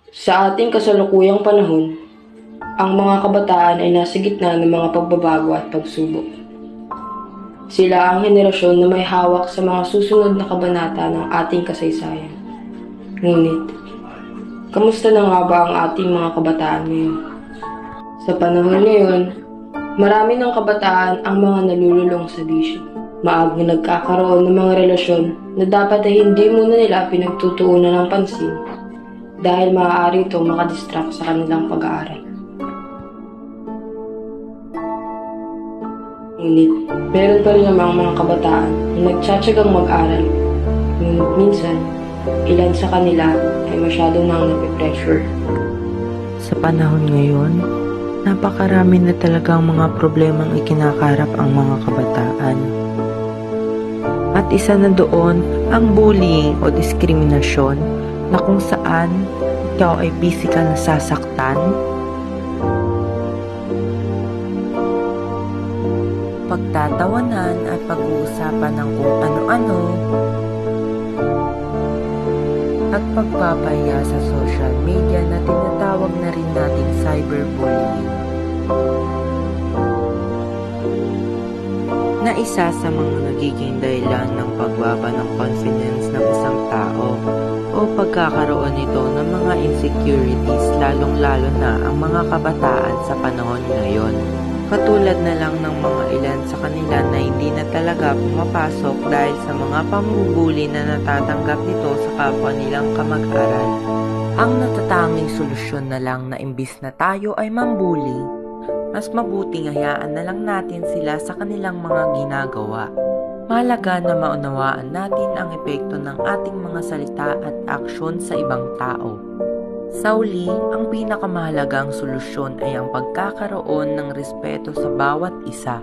Sa ating kasalukuyang panahon, ang mga kabataan ay nasa gitna ng mga pagbabago at pagsubok. Sila ang henerasyon na may hawak sa mga susunod na kabanata ng ating kasaysayan. Ngunit, kamusta na nga ba ang ating mga kabataan ngayon? Sa panahon ngayon, marami ng kabataan ang mga nalululong sa bisyo. Maagang nagkakaroon ng mga relasyon na dapat ay hindi muna nila pinagtutuunan ng pansin dahil maaari itong makadistract sa kanilang pag-aaral. Ngunit, meron pa rin namang mga kabataan na nagtsatsagang mag-aral. Ngunit minsan, ilan sa kanila ay masyadong nang napipressure. Sa panahon ngayon, napakarami na talagang mga problemang ikinakaharap ang mga kabataan. At isa na doon ang bullying o diskriminasyon na kung saan ikaw ay physical na sasaktan, pagtatawanan at pag-uusapan ng kung ano-ano, at pagpapahiya sa social media na tinatawag na rin nating cyberbullying. Na isa sa mga nagiging dahilan ng pagbaba ng confidence ng isang tao o pagkakaroon nito ng mga insecurities lalong-lalo na ang mga kabataan sa panahon ngayon. Katulad na lang ng mga ilan sa kanila na hindi na talaga pumapasok dahil sa mga pambubuli na natatanggap nito sa kapwa nilang kamag-aral. Ang natatanging solusyon na lang na imbis na tayo ay mambuli, mas mabuting hayaan na lang natin sila sa kanilang mga ginagawa. Mahalaga na maunawaan natin ang epekto ng ating mga salita at aksyon sa ibang tao. Sa uli, ang pinakamahalagang solusyon ay ang pagkakaroon ng respeto sa bawat isa.